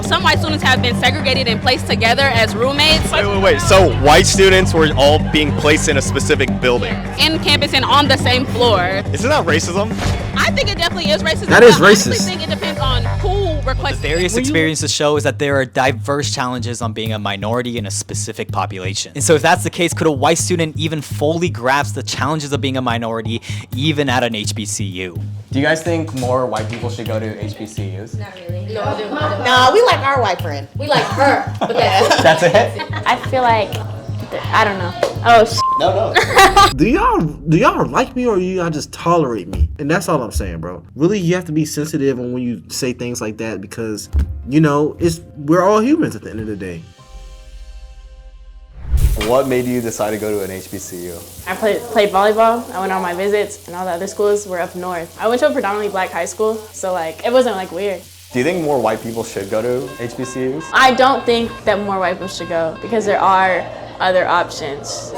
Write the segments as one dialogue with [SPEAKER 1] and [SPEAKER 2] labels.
[SPEAKER 1] Some white students have been segregated and placed together as roommates.
[SPEAKER 2] Wait. So white students were all being placed in a specific building?
[SPEAKER 1] In campus and on the same floor.
[SPEAKER 2] Isn't that racism?
[SPEAKER 1] I think it definitely is racist.
[SPEAKER 3] That is
[SPEAKER 1] I
[SPEAKER 3] racist.
[SPEAKER 1] honestly think it depends on who requests.
[SPEAKER 4] Various experiences show is that there are diverse challenges on being a minority in a specific population. And so if that's the case, could a white student even fully grasp the challenges of being a minority even at an HBCU?
[SPEAKER 5] Do you guys think more white people should go to HBCUs?
[SPEAKER 6] Not really.
[SPEAKER 7] No, we like our white friend.
[SPEAKER 6] We like her, but
[SPEAKER 5] That's it?
[SPEAKER 8] I feel like, I don't know. Oh,
[SPEAKER 5] No.
[SPEAKER 3] Do y'all like me or y'all just tolerate me? And that's all I'm saying, bro. Really, you have to be sensitive when you say things like that because, we're all humans at the end of the day.
[SPEAKER 2] What made you decide to go to an HBCU?
[SPEAKER 8] I played volleyball. I went on my visits, and all the other schools were up north. I went to a predominantly black high school, so it wasn't weird.
[SPEAKER 2] Do you think more white people should go to HBCUs?
[SPEAKER 8] I don't think that more white people should go because there are other options.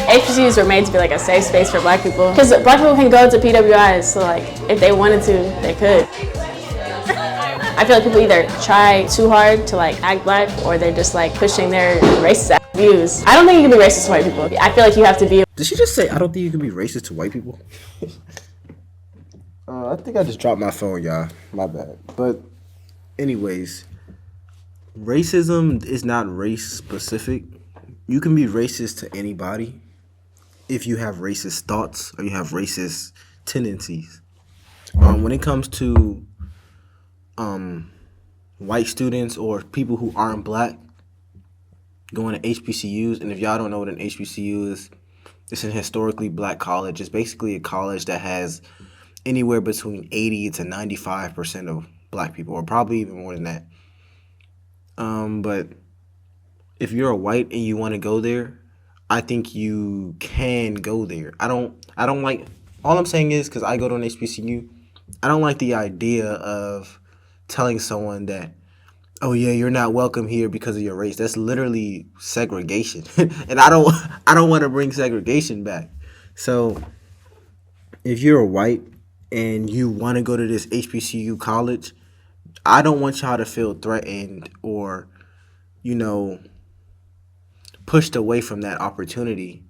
[SPEAKER 8] HBCUs were made to be a safe space for black people because black people can go to PWIs, so if they wanted to, they could. I feel like people either try too hard to act black or they're just pushing their racist views. I don't think you can be racist to white people. I feel like you have to be.
[SPEAKER 3] Did she just say, I don't think you can be racist to white people? I think I just dropped my phone, y'all. My bad. But anyways, racism is not race specific. You can be racist to anybody if you have racist thoughts or you have racist tendencies. When it comes to white students or people who aren't black going to HBCUs, and if y'all don't know what an HBCU is, it's an historically black college. It's basically a college that has anywhere between 80 to 95% of black people, or probably even more than that. But if you're a white and you want to go there, I think you can go there. I don't like, all I'm saying is, because I go to an HBCU, I don't like the idea of telling someone that, oh yeah, you're not welcome here because of your race. That's literally segregation. And I don't want to bring segregation back. So if you're a white and you want to go to this HBCU college, I don't want y'all to feel threatened or, pushed away from that opportunity.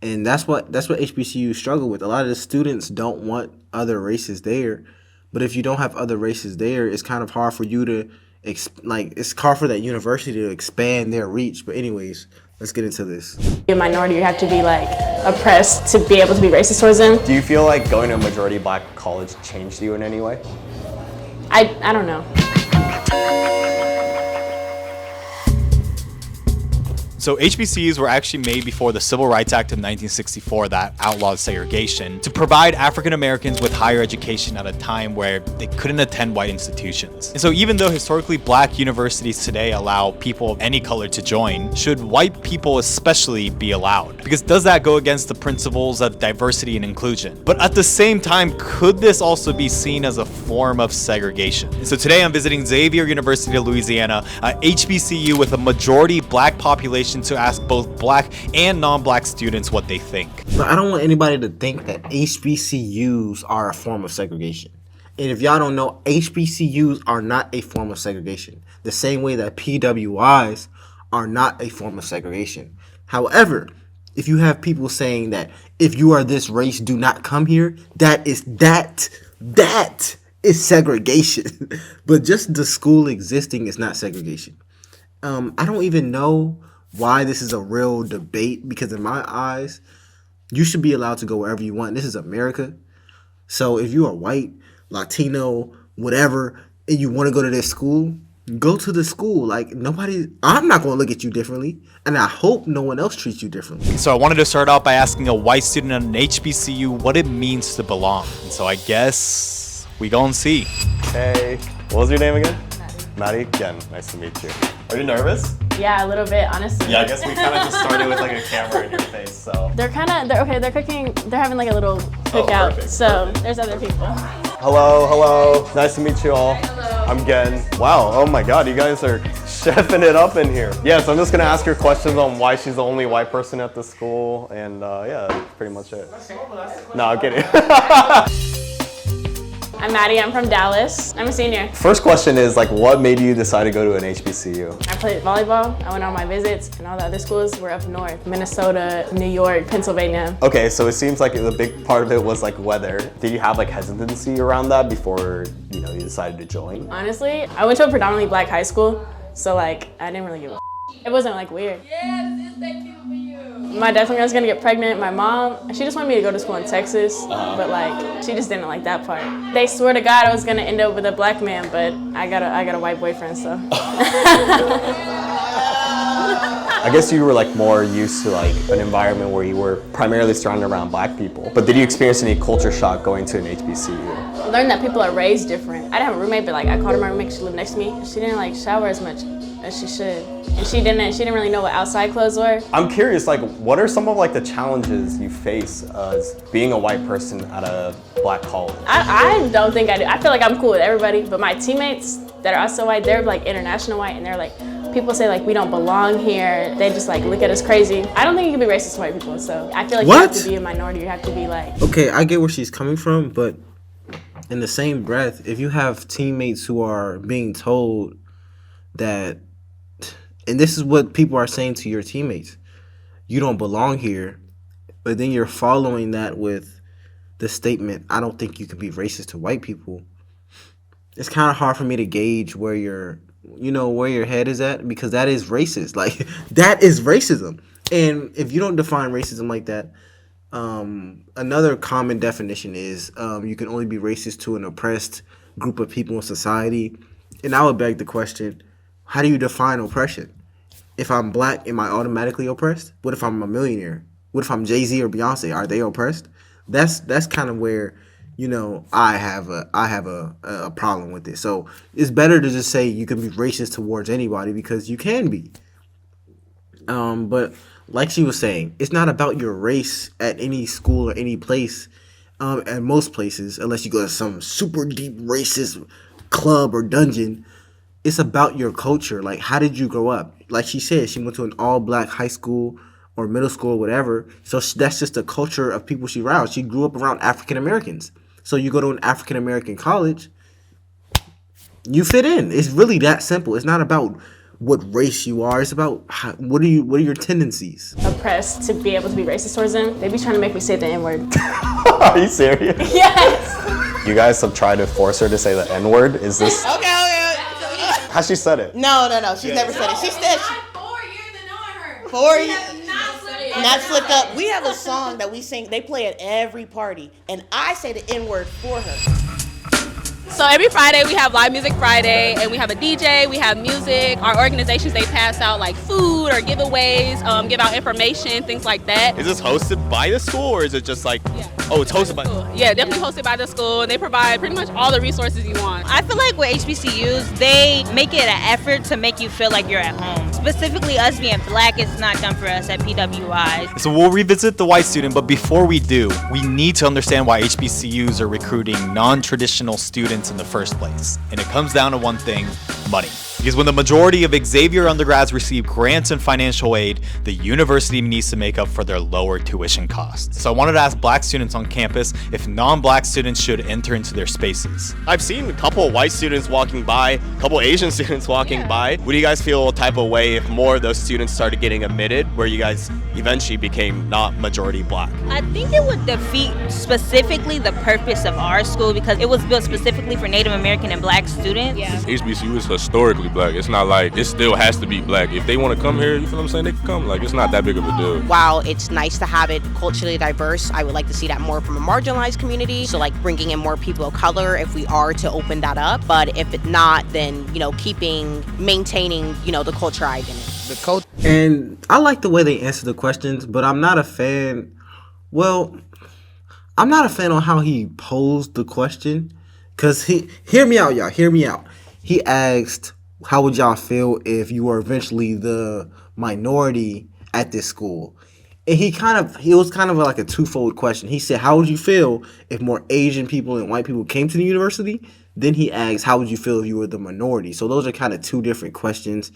[SPEAKER 3] And that's what HBCUs struggle with. A lot of the students don't want other races there. But if you don't have other races there, it's kind of hard for you to, it's hard for that university to expand their reach. But anyways, let's get into this.
[SPEAKER 8] You're a minority, you have to be oppressed to be able to be racist towards them.
[SPEAKER 2] Do you feel like going to a majority black college changed you in any way?
[SPEAKER 8] I don't know.
[SPEAKER 4] So HBCUs were actually made before the Civil Rights Act of 1964 that outlawed segregation to provide African Americans with higher education at a time where they couldn't attend white institutions. And so even though historically black universities today allow people of any color to join, should white people especially be allowed? Because does that go against the principles of diversity and inclusion? But at the same time, could this also be seen as a form of segregation? And so today I'm visiting Xavier University of Louisiana, a HBCU with a majority black population, to ask both black and non-black students what they think.
[SPEAKER 3] But I don't want anybody to think that HBCUs are a form of segregation. And if y'all don't know, HBCUs are not a form of segregation. The same way that PWIs are not a form of segregation. However, if you have people saying that if you are this race, do not come here, that is segregation. But just the school existing is not segregation. I don't even know why this is a real debate, because in my eyes, you should be allowed to go wherever you want. This is America. So if you are white, Latino, whatever, and you want to go to this school, go to the school. I'm not going to look at you differently, and I hope no one else treats you differently.
[SPEAKER 4] So I wanted to start out by asking a white student at an HBCU what it means to belong. And so I guess we go and see.
[SPEAKER 2] Hey, what was your name again? Maddie. Again, nice to meet you. Are you nervous?
[SPEAKER 8] Yeah, a little bit, honestly.
[SPEAKER 2] Yeah, I guess we kind of just started with a camera in your face, so.
[SPEAKER 8] They're cooking, they're having a little cookout,
[SPEAKER 2] perfect,
[SPEAKER 8] perfect. There's other people.
[SPEAKER 2] Hello. Nice to meet you all. Hello. I'm Gen. Wow, oh my God, you guys are chefing it up in here. Yeah, so I'm just gonna ask her questions on why she's the only white person at the school, and yeah, that's pretty much it. No, I'm kidding.
[SPEAKER 8] I'm Maddie. I'm from Dallas. I'm a senior.
[SPEAKER 2] First question is like, what made you decide to go to an HBCU?
[SPEAKER 8] I played volleyball. I went on my visits, and all the other schools were up north. Minnesota, New York, Pennsylvania.
[SPEAKER 2] Okay, so it seems like the big part of it was like weather. Did you have like hesitancy around that before, you decided to join?
[SPEAKER 8] Honestly, I went to a predominantly black high school, so like, I didn't really give a It wasn't like weird.
[SPEAKER 1] Yeah, this is that cute for you.
[SPEAKER 8] My dad told me I was gonna get pregnant. My mom, she just wanted me to go to school in Texas, but like, she just didn't like that part. They swear to God I was gonna end up with a black man, but I got a white boyfriend, so.
[SPEAKER 2] I guess you were like more used to like an environment where you were primarily surrounded around black people. But did you experience any culture shock going to an HBCU?
[SPEAKER 8] I learned that people are raised different. I didn't have a roommate, but like I called her my roommate 'cause she lived next to me. She didn't like shower as much as she should. And she didn't really know what outside clothes were.
[SPEAKER 2] I'm curious, like, what are some of like the challenges you face as being a white person at a black college?
[SPEAKER 8] I don't think I do. I feel like I'm cool with everybody, but my teammates that are also white, they're like international white, and they're like, people say like we don't belong here. They just like look at us crazy. I don't think you can be racist to white people, so I feel like you have to be a minority. You have to be like.
[SPEAKER 3] Okay, I get where she's coming from, but in the same breath, if you have teammates who are being told that, and this is what people are saying to your teammates, you don't belong here, but then you're following that with the statement, I don't think you can be racist to white people. It's kind of hard for me to gauge where your head is at, because that is racist. Like, that is racism. And if you don't define racism like that, another common definition is you can only be racist to an oppressed group of people in society. And I would beg the question, how do you define oppression? If I'm black, am I automatically oppressed? What if I'm a millionaire? What if I'm Jay-Z or Beyonce? Are they oppressed? That's kind of where, I have a problem with it. So it's better to just say you can be racist towards anybody, because you can be. But like she was saying, it's not about your race at any school or any place. At most places, unless you go to some super deep racist club or dungeon, it's about your culture. Like, how did you grow up? Like she said, she went to an all-black high school or middle school or whatever. So that's just the culture of people she around. She grew up around African Americans. So you go to an African American college, you fit in. It's really that simple. It's not about what race you are. It's about what are your tendencies.
[SPEAKER 8] Oppressed to be able to be racist towards them. They be trying to make me say the N-word.
[SPEAKER 2] Are you serious?
[SPEAKER 8] Yes.
[SPEAKER 2] You guys have tried to force her to say the N-word? Is this?
[SPEAKER 7] Okay.
[SPEAKER 2] Has she said it?
[SPEAKER 7] No. She's never said it. She said
[SPEAKER 1] 4 years of knowing her.
[SPEAKER 7] 4 years. Not slick up. We have a song that we sing. They play at every party, and I say the N-word for her.
[SPEAKER 1] So every Friday we have Live Music Friday, and we have a DJ, we have music. Our organizations, they pass out like food or giveaways, give out information, things like that.
[SPEAKER 2] Is this hosted by the school, or is it just like, oh, it's hosted by the school?
[SPEAKER 1] Yeah, definitely hosted by the school. They provide pretty much all the resources you want.
[SPEAKER 6] I feel like with HBCUs, they make it an effort to make you feel like you're at home. Specifically us being black, it's not done for us at PWIs.
[SPEAKER 4] So we'll revisit the white student, but before we do, we need to understand why HBCUs are recruiting non-traditional students in the first place. And it comes down to one thing: money. Because when the majority of Xavier undergrads receive grants and financial aid, the university needs to make up for their lower tuition costs. So I wanted to ask black students on campus if non-black students should enter into their spaces.
[SPEAKER 2] I've seen a couple of white students walking by, a couple Asian students walking by. Would you guys feel a type of way if more of those students started getting admitted, where you guys eventually became not majority black?
[SPEAKER 6] I think it would defeat specifically the purpose of our school, because it was built specifically for Native American and black students.
[SPEAKER 1] Yeah.
[SPEAKER 9] HBCU is historically black. It's not like it still has to be black. If they want to come here, you feel what I'm saying, they can come. Like, it's not that big of a deal.
[SPEAKER 7] While it's nice to have it culturally diverse, I would like to see that more from a marginalized community. So like bringing in more people of color if we are to open that up. But if it's not, then, maintaining, the culture identity.
[SPEAKER 3] And I like the way they answer the questions, but I'm not a fan. Well, I'm not a fan on how he posed the question. Because hear me out, y'all. Hear me out. He asked, how would y'all feel if you were eventually the minority at this school? And it was kind of like a twofold question. He said, how would you feel if more Asian people and white people came to the university? Then he asked, how would you feel if you were the minority? So those are kind of two different questions,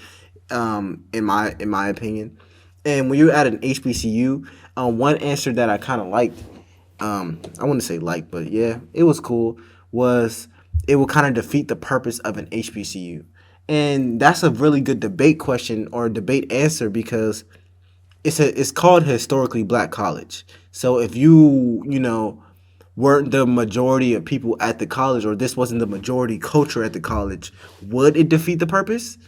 [SPEAKER 3] in my opinion. And when you're at an HBCU, one answer that I kind of liked, I wouldn't say liked, but yeah, it was cool, was it will kind of defeat the purpose of an HBCU. And that's a really good debate question or debate answer because it's called a historically black college. So if you weren't the majority of people at the college, or this wasn't the majority culture at the college, would it defeat the purpose?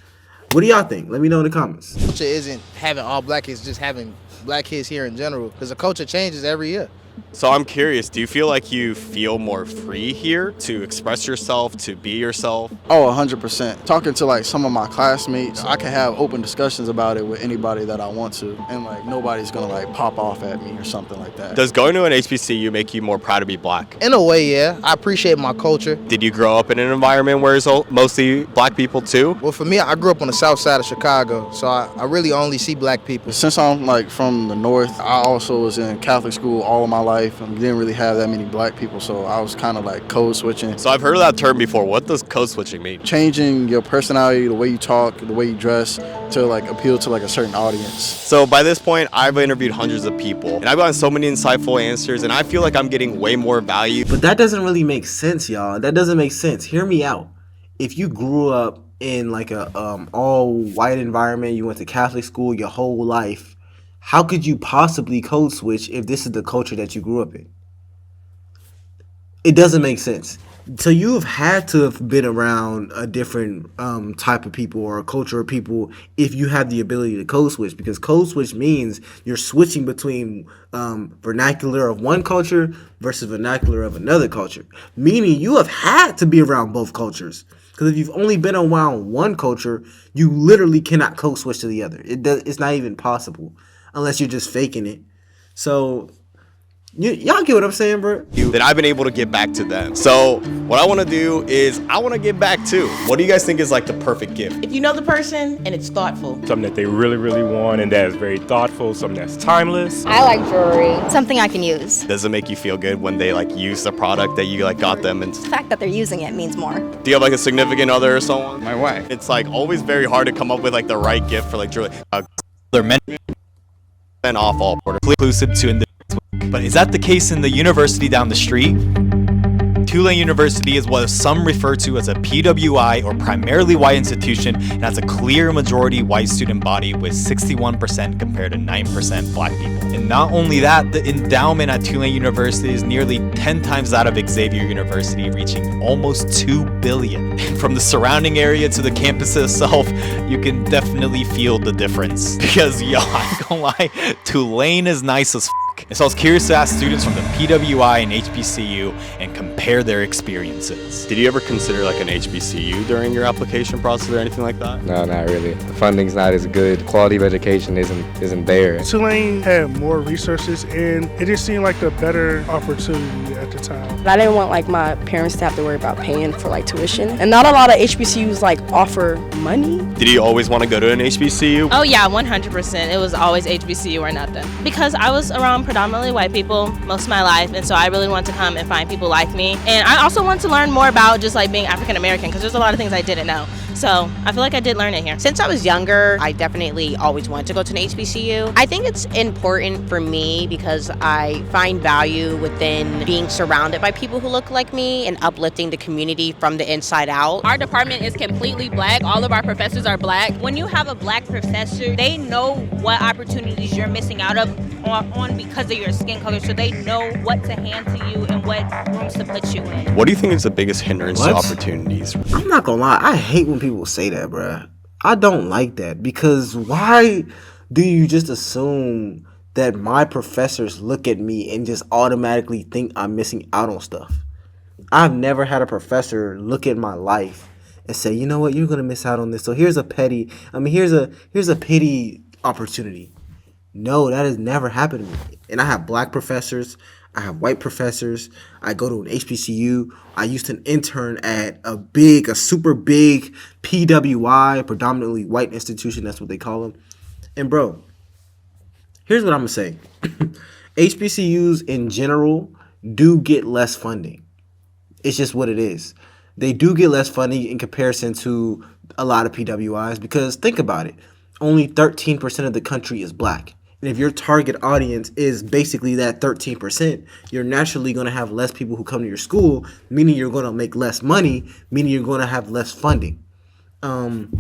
[SPEAKER 3] What do y'all think? Let me know in the comments.
[SPEAKER 10] Culture isn't having all black kids, just having black kids here in general, because the culture changes every year.
[SPEAKER 2] So I'm curious, do you feel like you feel more free here to express yourself, to be yourself?
[SPEAKER 11] Oh, 100%. Talking to like some of my classmates, I can have open discussions about it with anybody that I want to, and like nobody's gonna like pop off at me or something like that.
[SPEAKER 2] Does going to an HBCU make you more proud to be black?
[SPEAKER 10] In a way, yeah. I appreciate my culture.
[SPEAKER 2] Did you grow up in an environment where it's mostly black people too?
[SPEAKER 10] Well, for me, I grew up on the south side of Chicago, so I really only see black people.
[SPEAKER 11] Since I'm like from the north, I also was in Catholic school all of my life and didn't really have that many black people, so I was kind of like code switching.
[SPEAKER 2] So I've heard of that term before. What does code switching mean?
[SPEAKER 11] Changing your personality, the way you talk, the way you dress to like appeal to like a certain audience.
[SPEAKER 2] So by this point, I've interviewed hundreds of people and I've gotten so many insightful answers and I feel like I'm getting way more value.
[SPEAKER 3] But that doesn't really make sense, y'all. That doesn't make sense. Hear me out. If you grew up in like a all white environment, you went to Catholic school your whole life, how could you possibly code switch if this is the culture that you grew up in? It doesn't make sense. So you've had to have been around a different type of people or a culture of people if you have the ability to code switch, because code switch means you're switching between vernacular of one culture versus vernacular of another culture, meaning you have had to be around both cultures. Because if you've only been around one culture, you literally cannot code switch to the other. It's not even possible unless you're just faking it. So y'all get what I'm saying, bro?
[SPEAKER 2] That I've been able to give back to them. So what I want to do is I want to give back too. What do you guys think is like the perfect gift?
[SPEAKER 12] If you know the person and it's thoughtful.
[SPEAKER 13] Something that they really, really want and that is very thoughtful, something that's timeless.
[SPEAKER 14] I like jewelry. Something I can use.
[SPEAKER 2] Does it make you feel good when they like use the product that you like got them? And
[SPEAKER 14] The fact that they're using it means more.
[SPEAKER 2] do you have like a significant other or someone?
[SPEAKER 15] My wife.
[SPEAKER 2] It's like always very hard to come up with like the right gift for like jewelry.
[SPEAKER 4] They're meant
[SPEAKER 2] off all border.
[SPEAKER 4] inclusive to individuals. But is that the case in the university down the street? Tulane University is what some refer to as a PWI or primarily white institution, and has a clear majority white student body with 61% compared to 9% black people. And not only that, the endowment at Tulane University is nearly 10 times that of Xavier University, reaching almost $2 billion. And from the surrounding area to the campus itself, you can definitely feel the difference. Because yo, I ain't gonna lie, Tulane is nice as f. And so I was curious to ask students from the PWI and HBCU and compare their experiences.
[SPEAKER 2] Did you ever consider like an HBCU during your application process or anything like that?
[SPEAKER 16] No, not really. The funding's not as good. Quality of education isn't there.
[SPEAKER 17] Tulane had more resources and it just seemed like a better opportunity at the time.
[SPEAKER 18] I didn't want like my parents to have to worry about paying for like tuition. And not a lot of HBCUs like offer money.
[SPEAKER 2] Did you always want to go to an HBCU?
[SPEAKER 6] Oh yeah, 100%. It was always HBCU or nothing. Because I was around predominantly white people most of my life, and so I really wanted to come and find people like me. And I also want to learn more about just like being African American, because there's a lot of things I didn't know. So I feel like I did learn it here.
[SPEAKER 7] Since I was younger, I definitely always wanted to go to an HBCU. I think it's important for me because I find value within being surrounded by people who look like me and uplifting the community from the inside out.
[SPEAKER 1] Our department is completely black. All of our professors are black.
[SPEAKER 6] When you have a black professor, they know what opportunities you're missing out on because of your skin color, so they know what to hand to you and what rooms to put you in.
[SPEAKER 2] What do you think is the biggest hindrance to opportunities?
[SPEAKER 3] I'm not gonna lie, I hate when people say that, bruh. I don't like that, because why do you just assume that my professors look at me and just automatically think I'm missing out on stuff? I've never had a professor look at my life and say, you know what, you're gonna miss out on this. So here's a pity opportunity. No, that has never happened to me. And I have black professors, I have white professors, I go to an HBCU, I used to intern at a super big PWI, predominantly white institution, that's what they call them. And bro, here's what I'm gonna say. HBCUs in general do get less funding. It's just what it is. They do get less funding in comparison to a lot of PWIs, because think about it. Only 13% of the country is black. And if your target audience is basically that 13%, you're naturally going to have less people who come to your school, meaning you're going to make less money, meaning you're going to have less funding. One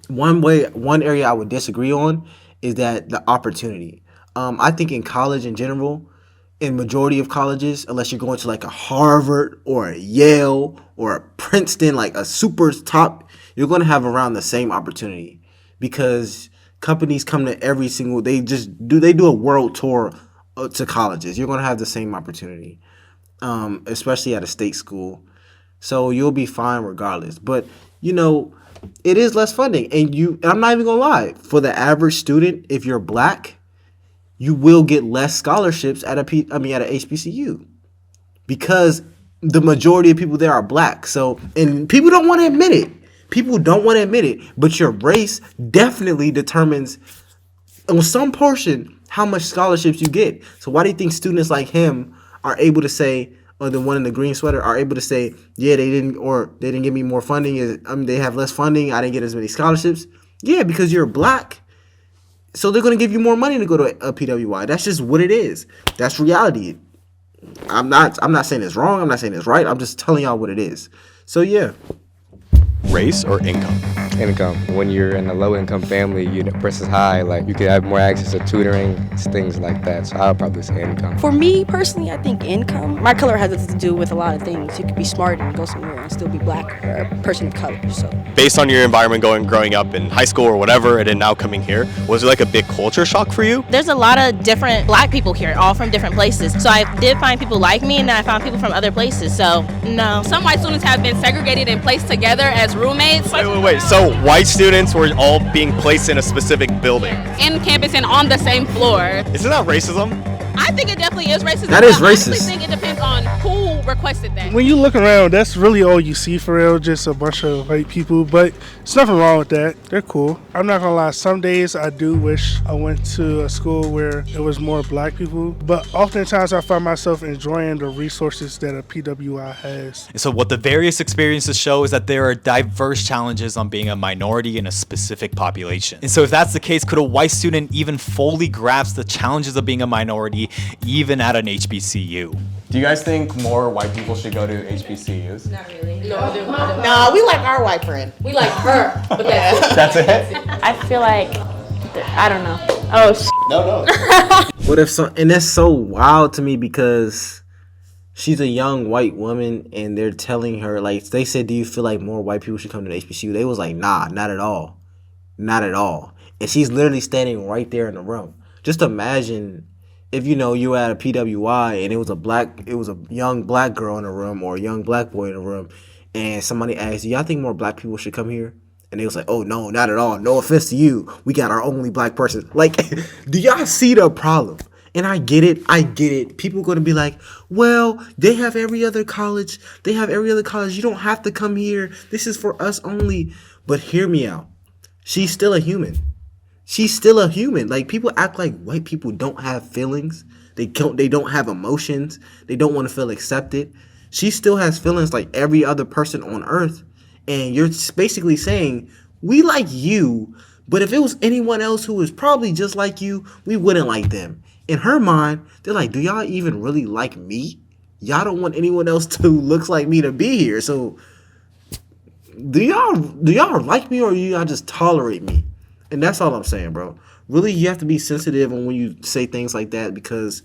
[SPEAKER 3] area I would disagree on is that the opportunity. I think in college in general, in majority of colleges, unless you're going to like a Harvard or a Yale or a Princeton, like a super top, you're going to have around the same opportunity because companies come to every single, they do a world tour to colleges. You're going to have the same opportunity, especially at a state school. So you'll be fine regardless. But, you know, it is less funding. And I'm not even going to lie, for the average student, if you're black, you will get less scholarships at a HBCU because the majority of people there are black. So, and people don't want to admit it. But your race definitely determines on some portion how much scholarships you get. So why do you think students like him are able to say, or the one in the green sweater are able to say, yeah, they didn't give me more funding. They have less funding. I didn't get as many scholarships. Yeah, because you're black. So they're going to give you more money to go to a PWI. That's just what it is. That's reality. I'm not saying it's wrong. I'm not saying it's right. I'm just telling y'all what it is. So yeah.
[SPEAKER 4] Race or income?
[SPEAKER 16] Income. When you're in a low-income family, versus high, like you could have more access to tutoring, things like that. So I would probably say income.
[SPEAKER 18] For me personally, I think income. My color has to do with a lot of things. You could be smart and go somewhere and still be black or a person of color. So
[SPEAKER 2] based on your environment growing up in high school or whatever, and then now coming here, was it like a big culture shock for you?
[SPEAKER 6] There's a lot of different black people here, all from different places. So I did find people like me, and then I found people from other places. So no.
[SPEAKER 1] Some white students have been segregated and placed together as roommates.
[SPEAKER 2] Wait. So white students were all being placed in a specific building?
[SPEAKER 1] In campus and on the same floor.
[SPEAKER 2] Isn't that racism?
[SPEAKER 1] I think it definitely is racist.
[SPEAKER 3] That is racist.
[SPEAKER 1] I honestly think it depends on who requested that.
[SPEAKER 17] When you look around, that's really all you see for real, just a bunch of white people. But there's nothing wrong with that. They're cool. I'm not gonna lie, some days I do wish I went to a school where it was more black people. But oftentimes I find myself enjoying the resources that a PWI has.
[SPEAKER 4] And so what the various experiences show is that there are diverse challenges on being a minority in a specific population. And so if that's the case, could a white student even fully grasp the challenges of being a minority even at an HBCU?
[SPEAKER 5] Do you guys think more white people should go to HBCUs?
[SPEAKER 12] Not really.
[SPEAKER 7] No, we like our white friend.
[SPEAKER 12] We like her, but
[SPEAKER 5] That's it?
[SPEAKER 8] I feel like, I don't know. Oh,
[SPEAKER 5] No.
[SPEAKER 3] What if and that's so wild to me because she's a young white woman and they're telling her, like, they said, do you feel like more white people should come to the HBCU? They was like, nah, not at all. Not at all. And she's literally standing right there in the room. Just imagine if, you were at a PWI and it was a young black girl in the room or a young black boy in the room and somebody asked, do y'all think more black people should come here? And they was like, oh, no, not at all. No offense to you. We got our only black person. Like, do y'all see the problem? And I get it. People going to be like, well, they have every other college. You don't have to come here. This is for us only. But hear me out. She's still a human. Like, people act like white people don't have feelings. They don't have emotions. They don't want to feel accepted. She still has feelings like every other person on earth. And you're basically saying, we like you, but if it was anyone else who was probably just like you, we wouldn't like them. In her mind, they're like, do y'all even really like me? Y'all don't want anyone else who looks like me to be here. So do y'all like me or y'all just tolerate me? And that's all I'm saying, bro. Really, you have to be sensitive when you say things like that because,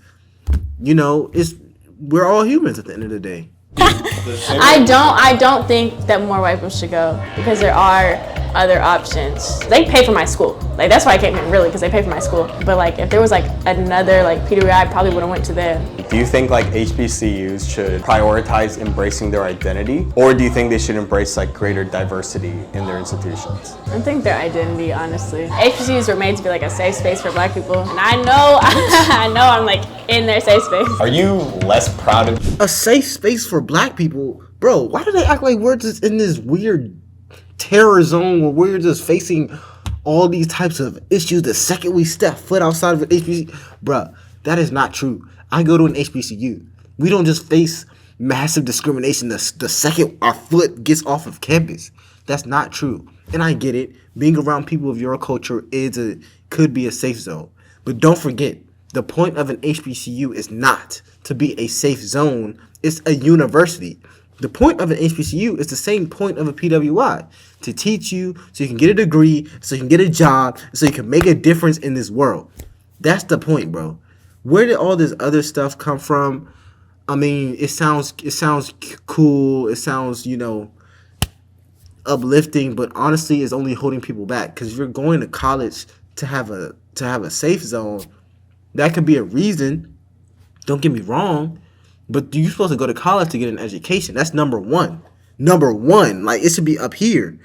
[SPEAKER 3] we're all humans at the end of the day.
[SPEAKER 8] I don't think that more white people should go because there are other options. They pay for my school. Like, that's why I came here, really, because they pay for my school. But like, if there was like another PWI, I probably would have went to them.
[SPEAKER 2] Do you think like HBCUs should prioritize embracing their identity, or do you think they should embrace like greater diversity in their institutions?
[SPEAKER 8] I think their identity, honestly. HBCUs were made to be like a safe space for black people, and I know I'm like in their safe space.
[SPEAKER 5] Are you less proud of
[SPEAKER 3] a safe space for black people? Bro, why do they act like we're just in this weird terror zone where we're just facing all these types of issues the second we step foot outside of an HBCU? Bruh, that is not true. I go to an HBCU. We don't just face massive discrimination the second our foot gets off of campus. That's not true. And I get it. Being around people of your culture could be a safe zone. But don't forget, the point of an HBCU is not to be a safe zone. It's a university. The point of an HBCU is the same point of a PWI, to teach you so you can get a degree, so you can get a job, so you can make a difference in this world. That's the point, bro. Where did all this other stuff come from? I mean, it sounds cool. It sounds, uplifting, but honestly, it's only holding people back. Because if you're going to college to have a safe zone, that could be a reason. Don't get me wrong. But you're supposed to go to college to get an education. That's number one. Number one. Like, it should be up here.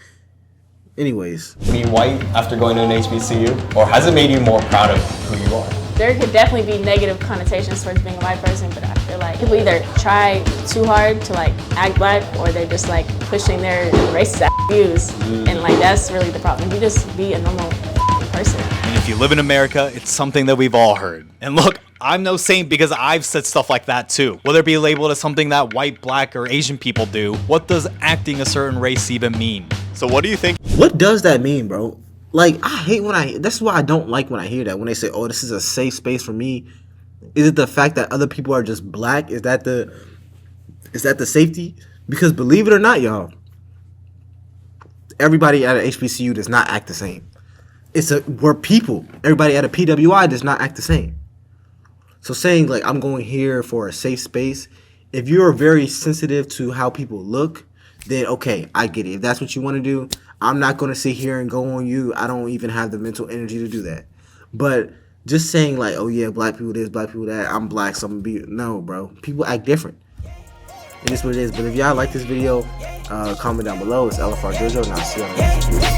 [SPEAKER 3] Anyways.
[SPEAKER 5] Being white after going to an HBCU? Or has it made you more proud of who you are?
[SPEAKER 8] There could definitely be negative connotations towards being a white person, but I feel like people either try too hard to like act black, or they're just like pushing their racist views. And like, that's really the problem. You just be a normal person.
[SPEAKER 4] And if you live in America, it's something that we've all heard. And look, I'm no saint because I've said stuff like that too. Whether it be labeled as something that white, black, or Asian people do, what does acting a certain race even mean?
[SPEAKER 2] So what do you think?
[SPEAKER 3] What does that mean, bro? Like, I hate that's why I don't like when I hear that. When they say, oh, this is a safe space for me. Is it the fact that other people are just black? Is that the safety? Because believe it or not, y'all, everybody at an HBCU does not act the same. We're people. Everybody at a PWI does not act the same. So saying, like, I'm going here for a safe space, if you're very sensitive to how people look, then okay, I get it. If that's what you want to do, I'm not going to sit here and go on you. I don't even have the mental energy to do that. But just saying, like, oh yeah, black people this, black people that, I'm black, so I'm going to be... No, bro. People act different. It is what it is. But if y'all like this video, comment down below. It's LFR Jojo, and I'll see you on the next video.